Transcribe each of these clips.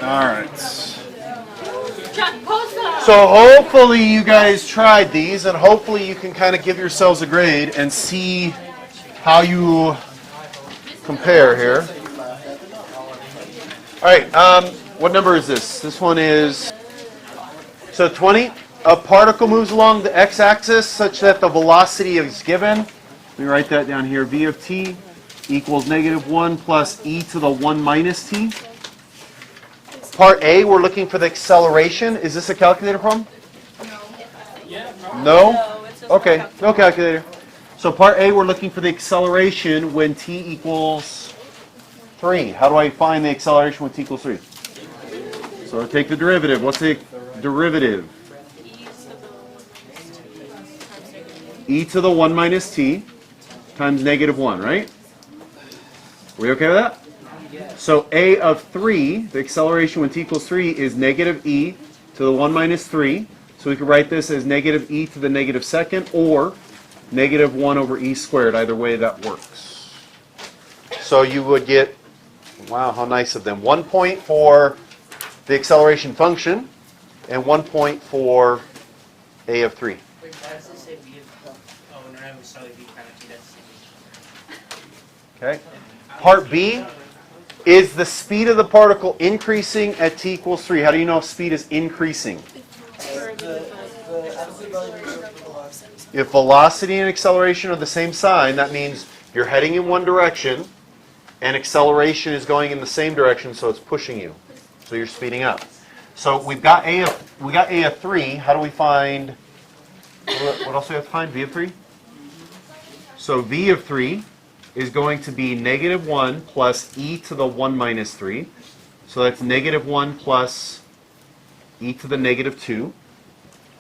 Alright. So hopefully you guys tried these, and hopefully you can kind of give yourselves a grade and see how you compare here. Alright, what number is this? This one is, so 20. A particle moves along the x-axis such that the velocity is given. Let me write that down here. V of t equals -1 plus e to the 1 minus t. Part A, we're looking for the acceleration. Is this a calculator problem? No? Okay, no calculator. So part A, we're looking for the acceleration when t equals 3. How do I find the acceleration when t equals 3? So I take the derivative. What's the derivative? E to the 1 minus t times -1, right? Are we okay with that? So a of 3, the acceleration when t equals 3 is -e to the 1 minus 3. So we could write this as -e to the -2nd or -1 over e squared. Either way, that works. So you would get, wow, how nice of them. 1 point for the acceleration function and 1 point for a of 3. Okay. Part B, is the speed of the particle increasing at t equals 3? How do you know if speed is increasing? If velocity and acceleration are the same sign, that means you're heading in one direction and acceleration is going in the same direction, so it's pushing you. So you're speeding up. So we got a of 3. How do we find, what else do we have to find? V of 3? So V of 3 is going to be -1 plus e to the 1 minus 3. So that's -1 plus e to the -2,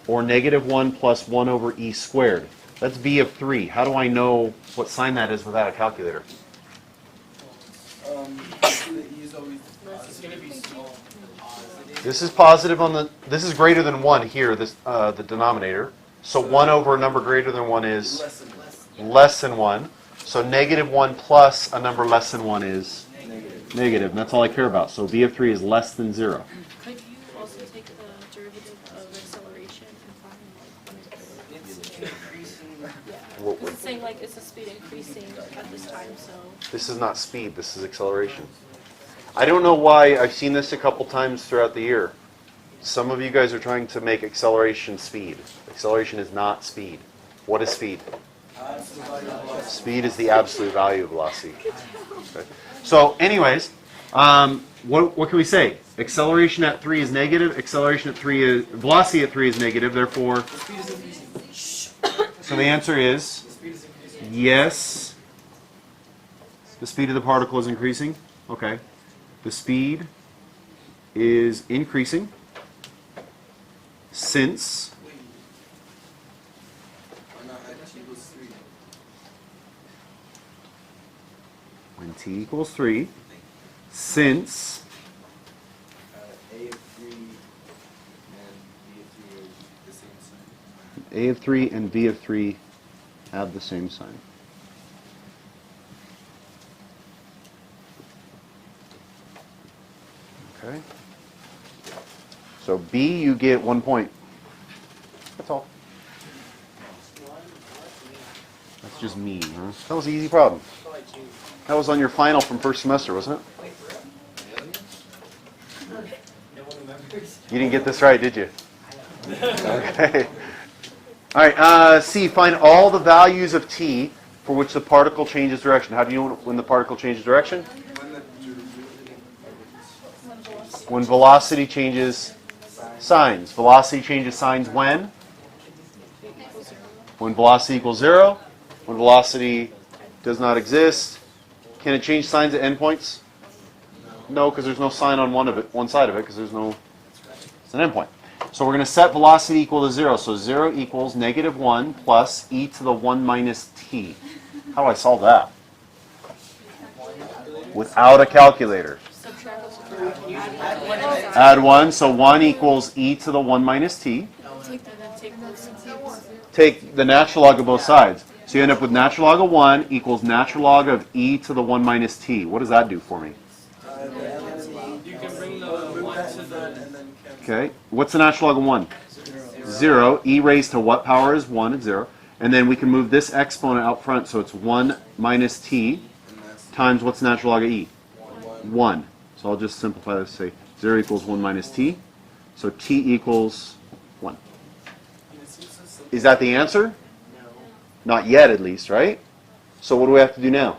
or -1 plus 1 over e squared. That's V of 3. How do I know what sign that is without a calculator? This is positive on the, this is greater than 1 here, this the denominator. So 1 over a number greater than 1 is less than 1. So -1 plus a number less than 1 is negative. And that's all I care about. So V of 3 is less than 0. Could you also take the derivative of acceleration and find when it's increasing? Yeah. Because it's saying like, is the speed increasing at this time? So this is not speed. This is acceleration. I don't know why. I've seen this a couple times throughout the year. Some of you guys are trying to make acceleration speed. Acceleration is not speed. What is speed? Speed is the absolute value of velocity. Okay. So anyways, what can we say? Acceleration at 3 is negative. Acceleration at 3 is, velocity at 3 is negative. Therefore, so the answer is yes. The speed of the particle is increasing. Okay. The speed is increasing since when t equals 3, since A of 3 and V of 3 have the same sign. Okay. So B, you get 1 point. That's all. That's just mean, huh? That was an easy problem. That was on your final from first semester, wasn't it? You didn't get this right, did you? Okay. All right, C, find all the values of t for which the particle changes direction. How do you know when the particle changes direction? When velocity changes signs. Velocity changes signs when? When velocity equals 0. When velocity does not exist. Can it change signs at endpoints? No, because there's no sign on one side of it, because there's no, it's an endpoint. So we're going to set velocity equal to 0. So 0 equals -1 plus e to the 1 minus t. How do I solve that? Without a calculator. Add 1, so 1 equals e to the 1 minus t. Take the natural log of both sides. So you end up with natural log of 1 equals natural log of e to the 1 minus t. What does that do for me? You can bring the 1 Okay, what's the natural log of 1? 0. E raised to what power is 1 and 0? And then we can move this exponent out front, so it's 1 minus t times what's the natural log of e? 1. So I'll just simplify this, say 0 equals 1 minus t. So t equals 1. Is that the answer? Not yet, at least, right? So what do we have to do now?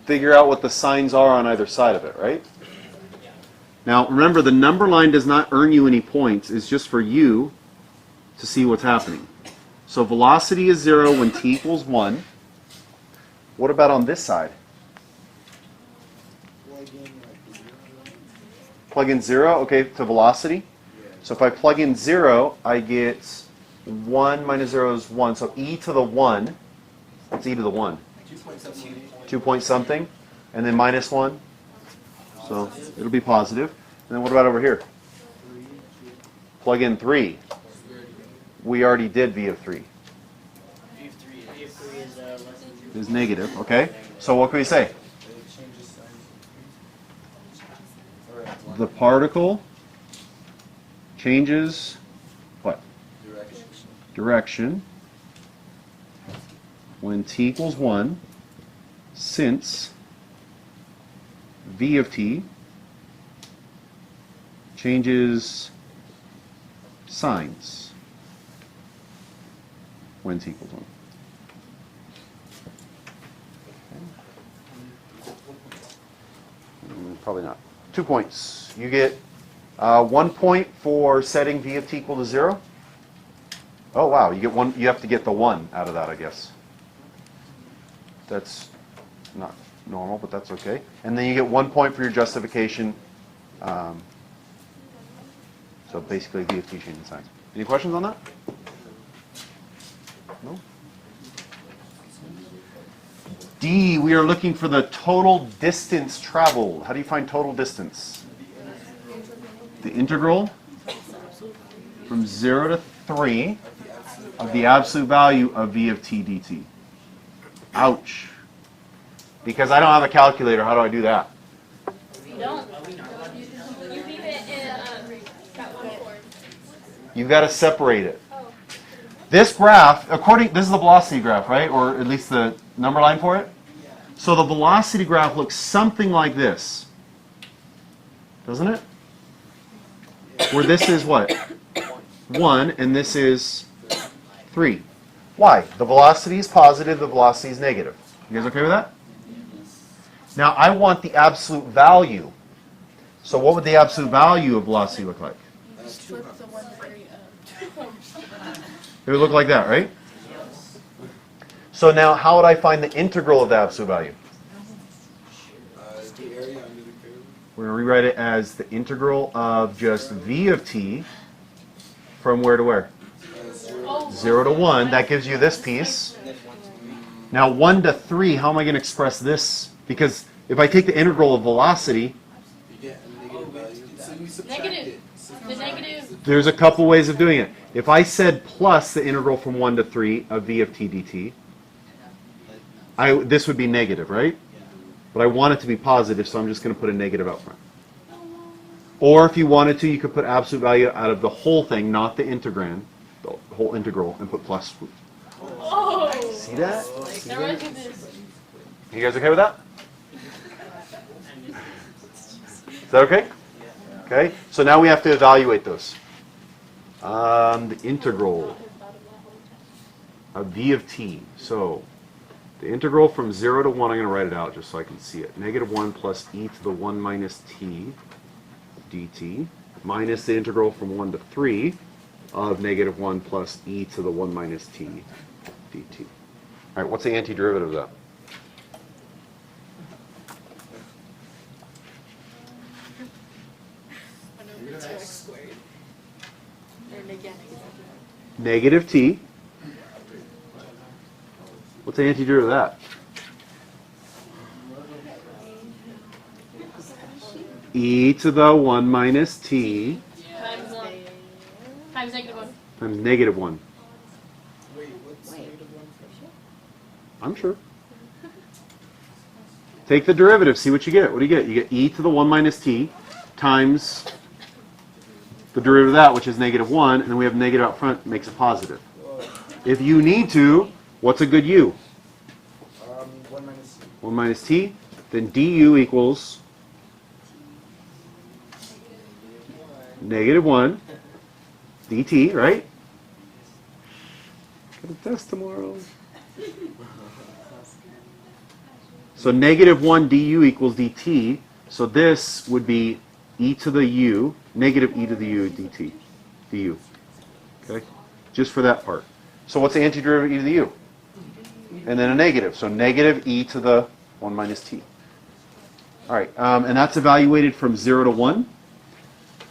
Figure out what the signs are on either side of it, right? Now, remember, the number line does not earn you any points. It's just for you to see what's happening. So velocity is 0 when t equals 1. What about on this side? Plug in 0, okay, to velocity. So if I plug in 0, I get 1 minus 0 is 1. So e to the 1, what's e to the 1? 2 point something. And then minus 1. So it'll be positive. And then what about over here? Plug in 3. We already did v of 3. Is negative, okay? So what can we say? The particle changes what? Direction when t equals 1, since v of t changes signs when t equals 1. Probably not. 2 points. You get 1 point for setting v of t equal to 0. Oh wow, you get one. You have to get the 1 out of that, I guess. That's not normal, but that's okay. And then you get 1 point for your justification. So basically, v of t changing signs. Any questions on that? No. D, we are looking for the total distance traveled. How do you find total distance? The integral from 0 to 3 of the absolute value of v of t dt. Ouch. Because I don't have a calculator, how do I do that? You don't. You leave it in that one form. You've got to separate it. This graph, this is the velocity graph, right? Or at least the number line for it. So the velocity graph looks something like this. Doesn't it? Where this is what? 1, and this is 3. Why? The velocity is positive, the velocity is negative. You guys okay with that? Now I want the absolute value. So what would the absolute value of velocity look like? It would look like that, right? So now how would I find the integral of the absolute value? We're going to rewrite it as the integral of just v of t from where to where? 0 to 1. That gives you this piece. Now 1 to 3, how am I going to express this? Because if I take the integral of velocity, Negative. The negative. there's a couple ways of doing it. If I said plus the integral from 1 to 3 of v of t dt, this would be negative, right? But I want it to be positive, so I'm just going to put a negative out front. Or if you wanted to, you could put absolute value out of the whole thing, not the integrand, the whole integral, and put plus. Oh. See that? Now look at this. You guys okay with that? Is that okay? Okay. So now we have to evaluate those. The integral of v of t. So the integral from 0 to 1, I'm going to write it out just so I can see it. Negative 1 plus e to the 1 minus t dt minus the integral from 1 to 3 of negative 1 plus e to the 1 minus t dt. All right, what's the antiderivative of that? Negative t. What's the antiderivative of that? E to the 1 minus t Times 1. Times negative 1. times negative 1. I'm sure. Take the derivative, see what you get. What do you get? You get e to the 1 minus t times the derivative of that, which is negative 1, and then we have negative out front, makes it positive. If you need to, what's a good u? 1 minus t. 1 minus t, then du equals negative 1 dt, right? Got a test tomorrow. So negative 1 du equals dt. So this would be e to the u, negative e to the u dt, du. Okay? Just for that part. So what's the antiderivative of e to the u? And then a negative. So negative e to the 1 minus t. All right. And that's evaluated from 0 to 1.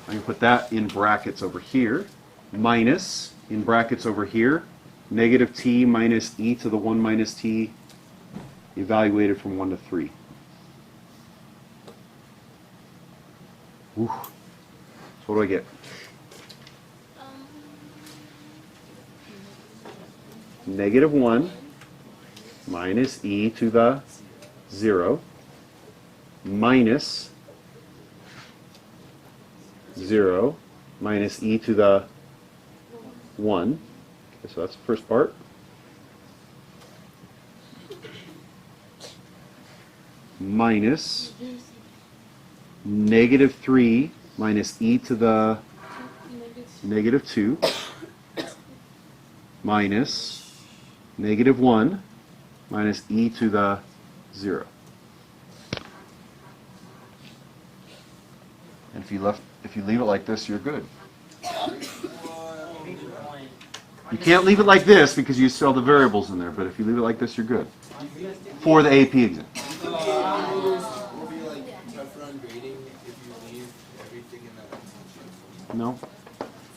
I can put that in brackets over here. Minus, in brackets over here, negative t minus e to the 1 minus t evaluated from 1 to 3. Whew. So what do I get? Negative 1 minus e to the 0 minus 0 minus e to the 1. Okay, so that's the first part. Minus negative 3 minus e to the negative 2 minus negative 1 minus e to the 0. And if you leave it like this, you're good. You can't leave it like this because you still have the variables in there, but if you leave it like this, you're good. For the AP exam. Will be like tougher on grading if you leave everything in that section? No.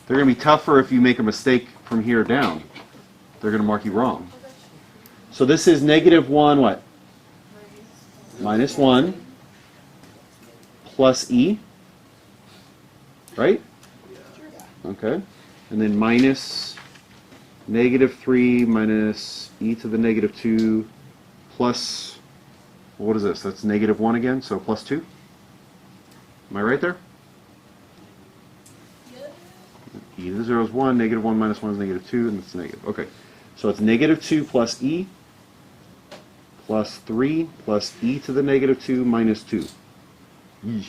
They're going to be tougher if you make a mistake from here down. They're going to mark you wrong. So this is negative 1 what? Minus 1 plus e. Right? Okay. And then minus negative 3 minus e to the negative 2 plus, what is this? That's negative 1 again, so plus 2. Am I right there? E to the 0 is 1, negative 1 minus 1 is negative 2, and it's negative. Okay. So it's negative 2 plus e plus 3 plus e to the negative 2 minus 2. Yeesh.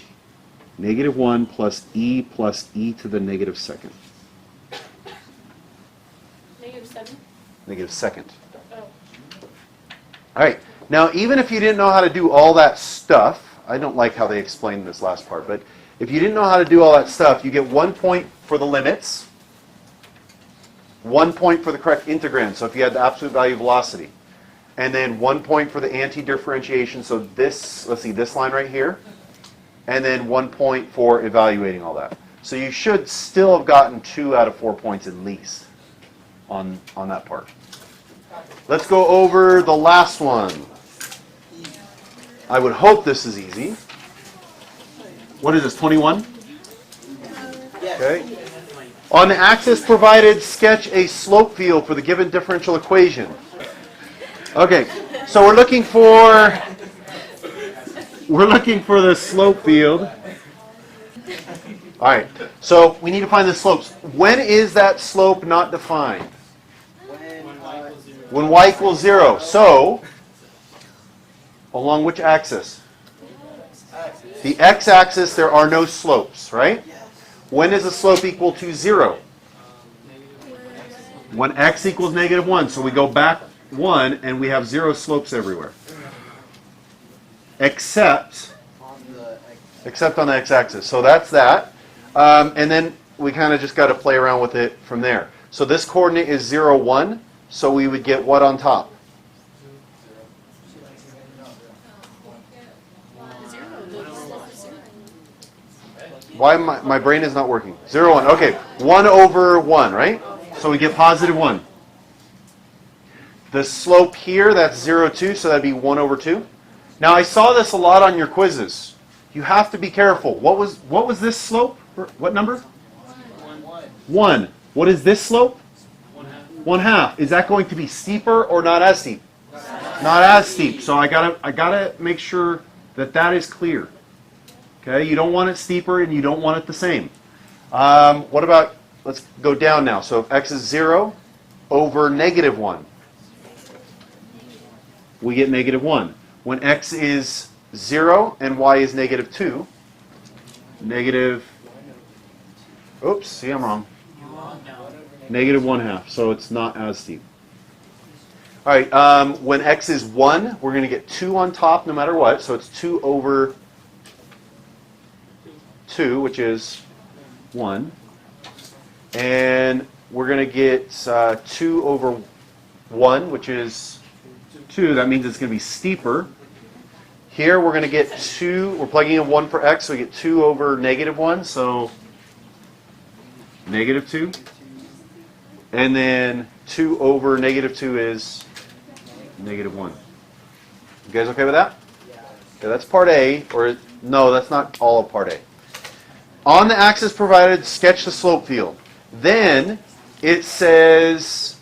Negative 1 plus e to the negative second. Negative 7? Negative second. Oh. All right. Now, even if you didn't know how to do all that stuff, I don't like how they explained this last part, but if you didn't know how to do all that stuff, you get 1 point for the limits, 1 point for the correct integrand, so if you had the absolute value of velocity, and then 1 point for the anti-differentiation, so this, let's see, this line right here, and then 1 point for evaluating all that. So you should still have gotten 2 out of 4 points at least on that part. Let's go over the last one. I would hope this is easy. What is this, 21? Okay. On the axis provided, sketch a slope field for the given differential equation. Okay, so we're looking for the slope field. All right, so we need to find the slopes. When is that slope not defined? When y equals 0. So, along which axis? The x-axis, there are no slopes, right? When is a slope equal to 0? When x equals negative 1. So we go back 1 and we have 0 slopes everywhere. Except on the x-axis. So that's that. And then we kind of just got to play around with it from there. So this coordinate is 0, 1. So we would get what on top? 0. Why my brain is not working? 0, 1. Okay, 1 over 1, right? So we get positive 1. The slope here, that's 0, 2, so that'd be 1 over 2. Now I saw this a lot on your quizzes. You have to be careful. What was this slope? What number? 1. What is this slope? 1/2. Is that going to be steeper or not as steep? Not as steep. So I gotta make sure that that is clear. Okay, you don't want it steeper and you don't want it the same. What about, let's go down now. So if x is 0 over negative 1, we get negative 1. When x is 0 and y is negative 2, negative, oops, see, I'm wrong. Negative 1/2, so it's not as steep. All right, when x is 1, we're going to get 2 on top no matter what, so it's 2 over 2, which is 1. And we're going to get 2 over 1, which is 2. That means it's going to be steeper. Here we're going to get 2, we're plugging in 1 for x, so we get 2 over negative 1, so negative 2. And then 2 over negative 2 is negative 1. You guys okay with that? Okay, that's part A, or no, that's not all of part A. On the axis provided, sketch the slope field. Then it says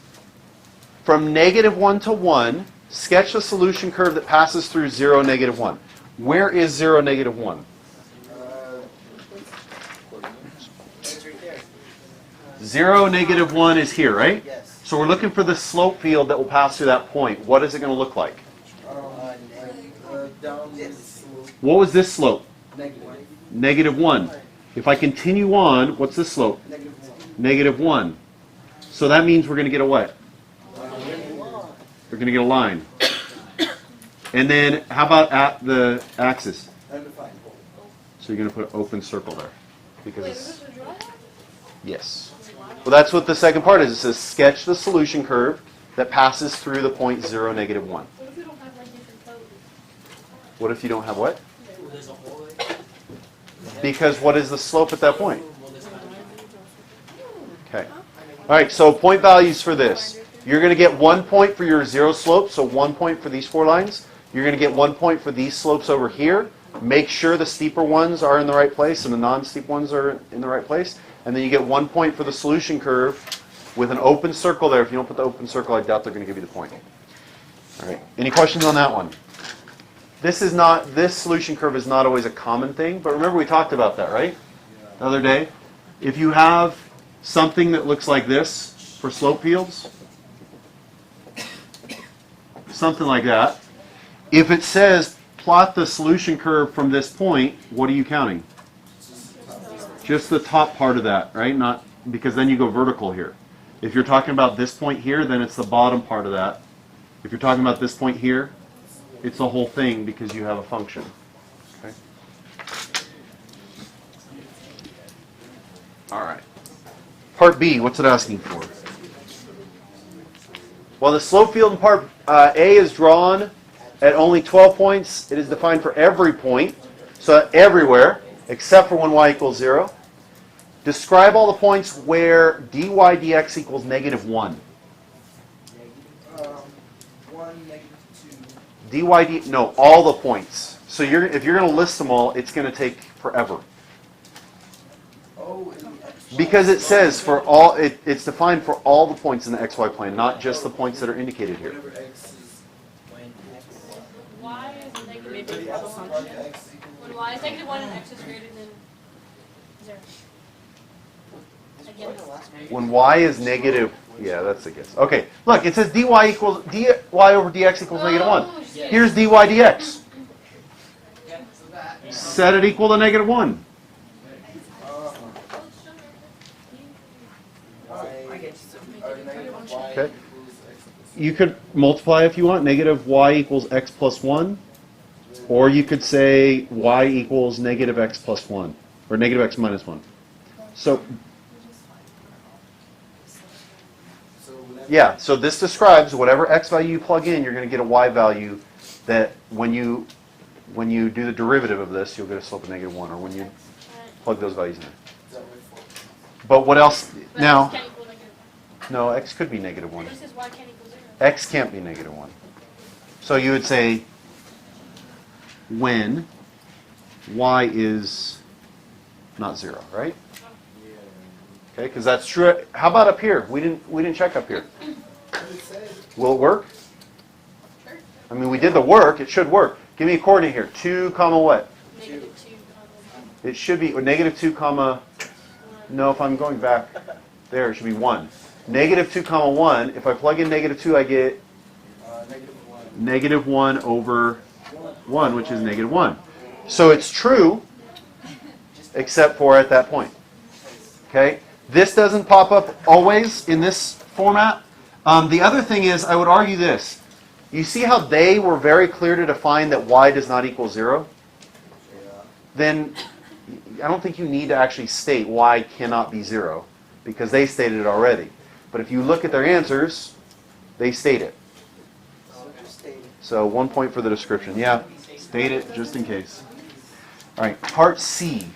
from negative 1 to 1, sketch the solution curve that passes through 0, negative 1. Where is 0, negative 1? It's right there. 0, negative 1 is here, right? Yes. So we're looking for the slope field that will pass through that point. What is it going to look like? Down this slope. What was this slope? Negative. Negative 1. If I continue on, what's this slope? Negative 1. Negative 1. So that means we're going to get a what? We're going to get a line. And then how about at the axis? Undefined. So you're going to put an open circle there. Because Wait, it's, was it a draw? yes. Well, that's what the second part is. It says sketch the solution curve that passes through the point 0, negative 1. What if we don't have like different codes? What if you don't have what? Because what is the slope at that point? Okay. All right, so point values for this. You're going to get 1 point for your 0 slope, so 1 point for these 4 lines. You're going to get 1 point for these slopes over here. Make sure the steeper ones are in the right place and the non-steep ones are in the right place. And then you get 1 point for the solution curve with an open circle there. If you don't put the open circle, I doubt they're going to give you the point. All right. Any questions on that one? This solution curve is not always a common thing, but remember we talked about that, right? The other day. If you have something that looks like this for slope fields, something like that, if it says plot the solution curve from this point, what are you counting? Just the top part of that, right? Not because then you go vertical here. If you're talking about this point here, then it's the bottom part of that. If you're talking about this point here, it's the whole thing because you have a function. Okay? All right. Part B, what's it asking for? Well, the slope field in part A is drawn at only 12 points. It is defined for every point, so everywhere, except for when y equals 0. Describe all the points where dy dx equals negative 1. 1, negative 2. No, all the points. So if you're going to list them all, it's going to take forever. Oh, in the X. Because it says for all, it's defined for all the points in the xy plane, not just the points that are indicated here. Whenever X is when X. Y is negative, maybe Maybe you have a X function. X equals When Y is negative 1 and X is greater than 0. I guess. When y is negative, yeah, that's a guess. Okay, look, it says dy over dx equals negative 1. Oh, shit. Here's dy dx. Set it equal to negative 1. Okay. You could multiply if you want. Negative y equals x plus 1. Or you could say y equals negative x plus 1. Or negative x minus 1. So, yeah, so this describes whatever x value you plug in, you're going to get a y value that when you do the derivative of this, you'll get a slope of negative 1, or when you plug those values in. But what else? But Now, X can't equal negative 1. no, x could be negative 1. But it says Y can't equal 0. X can't be negative 1. So you would say when y is not 0, right? Okay, because that's true. How about up here? We didn't check up here. Will it work? Sure. I mean, we did the work. It should work. Give me a coordinate here. 2 comma what? -2, comma It should be or -2 comma. 1. No, if I'm going back there, it should be 1. -2 comma 1. If I plug in -2, I get -1 over 1, which is -1. So it's true, except for at that point. Okay? This doesn't pop up always in this format. The other thing is, I would argue this. You see how they were very clear to define that y does not equal 0? Then I don't think you need to actually state y cannot be 0, because they stated it already. But if you look at their answers, they state it. So 1 point for the description. Yeah, state it just in case. All right, part C.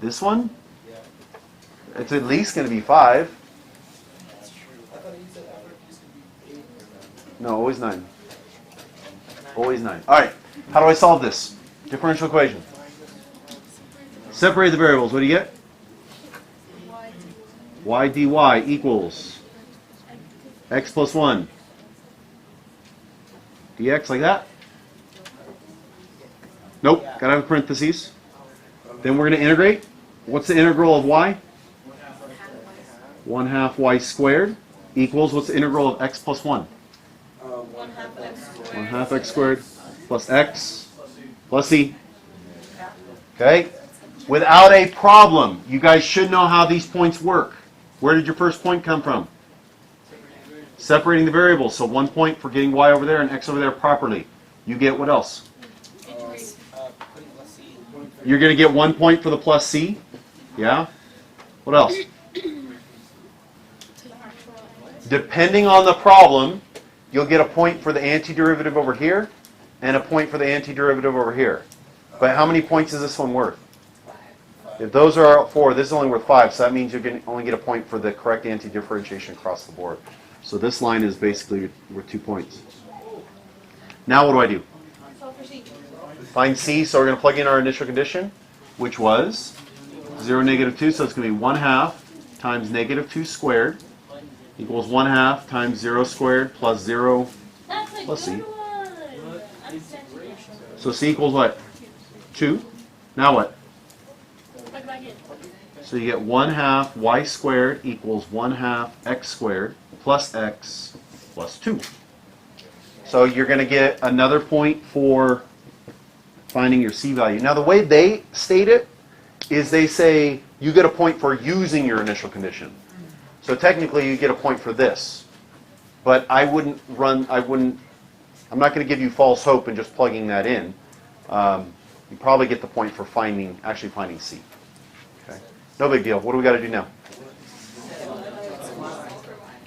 This one? It's at least going to be 5. No, always 9. Always 9. All right, how do I solve this? Differential equation. Separate the variables. What do you get? Y dy equals x plus 1 dx, like that? Nope, gotta have parentheses. Then we're going to integrate. What's the integral of y? 1/2 y squared equals, what's the integral of x plus 1? 1/2 x squared. 1/2 x squared plus x plus c. Okay? Without a problem, you guys should know how these points work. Where did your first point come from? Separating the variables. So 1 point for getting y over there and x over there properly. You get what else? You're going to get 1 point for the plus c. Yeah? What else? Depending on the problem, you'll get a point for the antiderivative over here and a point for the antiderivative over here. But how many points is this one worth? If those are 4, this is only worth 5, so that means you're going to only get a point for the correct anti-differentiation across the board. So this line is basically worth 2 points. Now what do I do? Find C, so we're going to plug in our initial condition, which was 0, -2, so it's going to be 1/2 times -2 squared equals 1/2 times 0 squared plus 0 plus c. So c equals what? 2. Now what? So you get 1/2 y squared equals 1/2 x squared plus x plus 2. So you're going to get another point for finding your c value. Now the way they state it is they say you get a point for using your initial condition. So technically you get a point for this. But I'm not going to give you false hope in just plugging that in. You probably get the point for actually finding c. Okay. No big deal. What do we got to do now?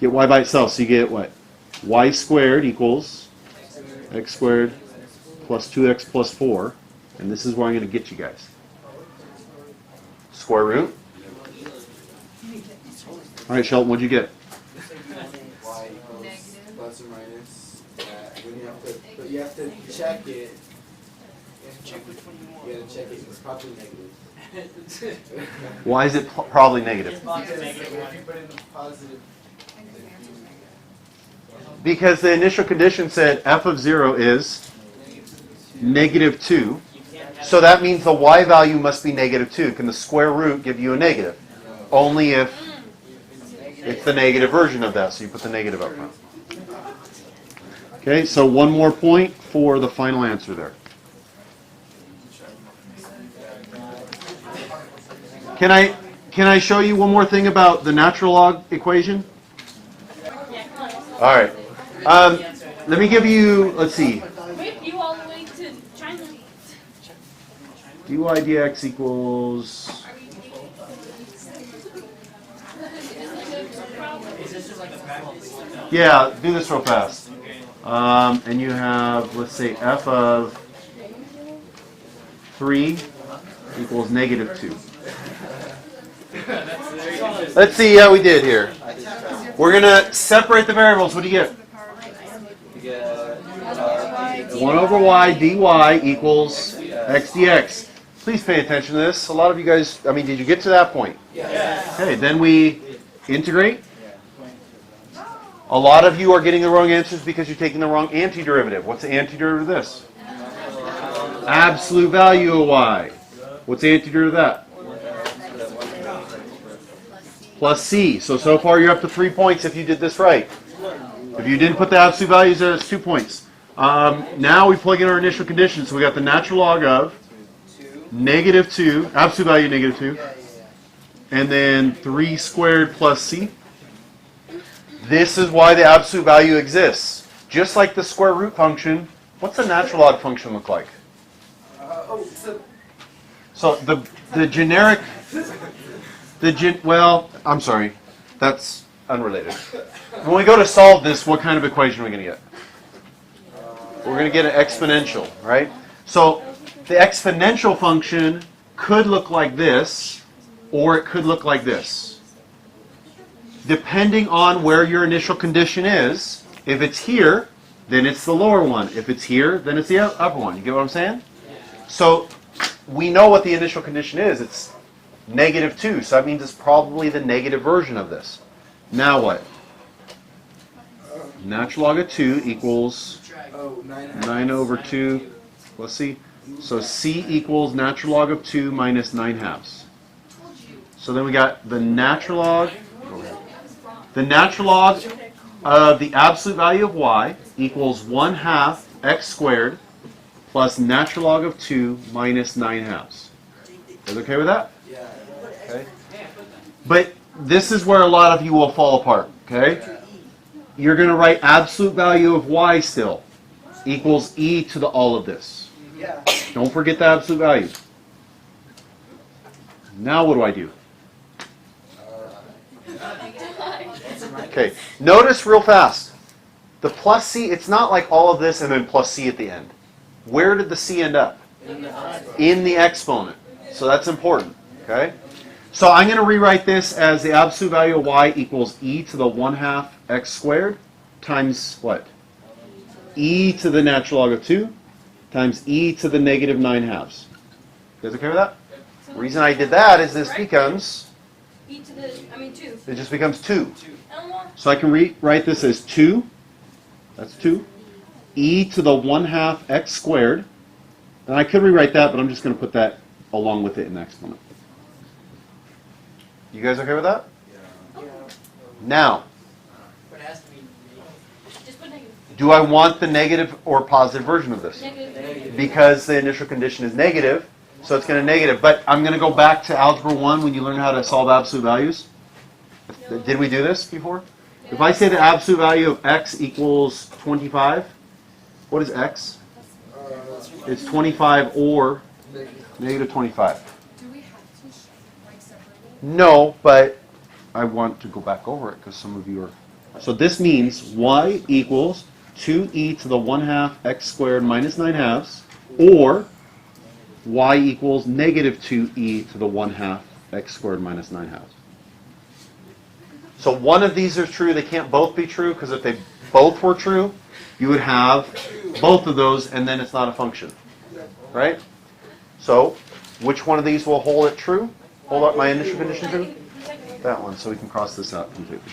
Get y by itself. So you get what? Y squared equals x squared plus 2x plus 4. And this is where I'm going to get you guys. Square root. All right, Shelton, what'd you get? Y equals plus or minus that. But you have to check it. You have to check it. It's probably negative. Why is it probably negative? If you put in the positive. Because the initial condition said f of 0 is -2. So that means the y value must be -2. Can the square root give you a negative? Only if it's the negative version of that, so you put the negative up front. Okay, so one more point for the final answer there. Can I show you one more thing about the natural log equation? All right. Let me give you, let's see. Wait, you all the way to China. dy dx equals... Yeah, do this real fast. And you have, let's say, f of 3 equals -2. Let's see how we did here. We're going to separate the variables. What do you get? 1 over y dy equals x dx. Please pay attention to this. A lot of you guys, did you get to that point? Yes. Okay, then we integrate. A lot of you are getting the wrong answers because you're taking the wrong antiderivative. What's the antiderivative of this? Absolute value of y. What's the antiderivative of that? Plus c. So far you're up to 3 points if you did this right. If you didn't put the absolute values there, it's 2 points. Now we plug in our initial conditions. So we got the natural log of -2, absolute value -2, and then 3 squared plus c. This is why the absolute value exists. Just like the square root function, what's the natural log function look like? So the generic, well, I'm sorry, that's unrelated. When we go to solve this, what kind of equation are we going to get? We're going to get an exponential, right? So the exponential function could look like this, or it could look like this. Depending on where your initial condition is, if it's here, then it's the lower one. If it's here, then it's the upper one. You get what I'm saying? So we know what the initial condition is. It's -2, so that means it's probably the negative version of this. Now what? Natural log of 2 equals 9 over 2 plus c. So c equals natural log of 2 minus 9/2. So then we got the natural log. The natural log of the absolute value of y equals 1/2 x squared plus natural log of 2 minus 9/2. Is okay with that? Yeah. Okay. But this is where a lot of you will fall apart. Okay. You're going to write absolute value of y still equals e to the all of this. Yeah. Don't forget the absolute value. Now what do I do? Okay, notice real fast. The plus c, it's not like all of this and then plus c at the end. Where did the c end up? In the exponent. So that's important. Okay? So I'm going to rewrite this as the absolute value of y equals e to the 1/2 x squared times what? E to the natural log of 2 times e to the negative 9/2. You guys okay with that? The reason I did that is this becomes, E to the, 2. it just becomes 2. Elmore? So I can rewrite this as 2, that's 2, e to the 1/2 x squared. And I could rewrite that, but I'm just going to put that along with it in the exponent. You guys okay with that? Now, Just put negative. do I want the negative or positive version of this? Negative. Because the initial condition is negative, so it's going to negative. But I'm going to go back to Algebra 1 when you learn how to solve absolute values. Did we do this before? If I say the absolute value of x equals 25, what is x? It's 25 or negative 25. Do we have to write separately? No, but I want to go back over it because some of you are. So this means y equals 2e to the 1/2 x squared minus 9/2, or y equals negative 2e to the 1/2 x squared minus 9/2. So one of these are true. They can't both be true because if they both were true, you would have both of those and then it's not a function. Right? So which one of these will hold it true? Hold up my initial condition true? That one, so we can cross this out completely.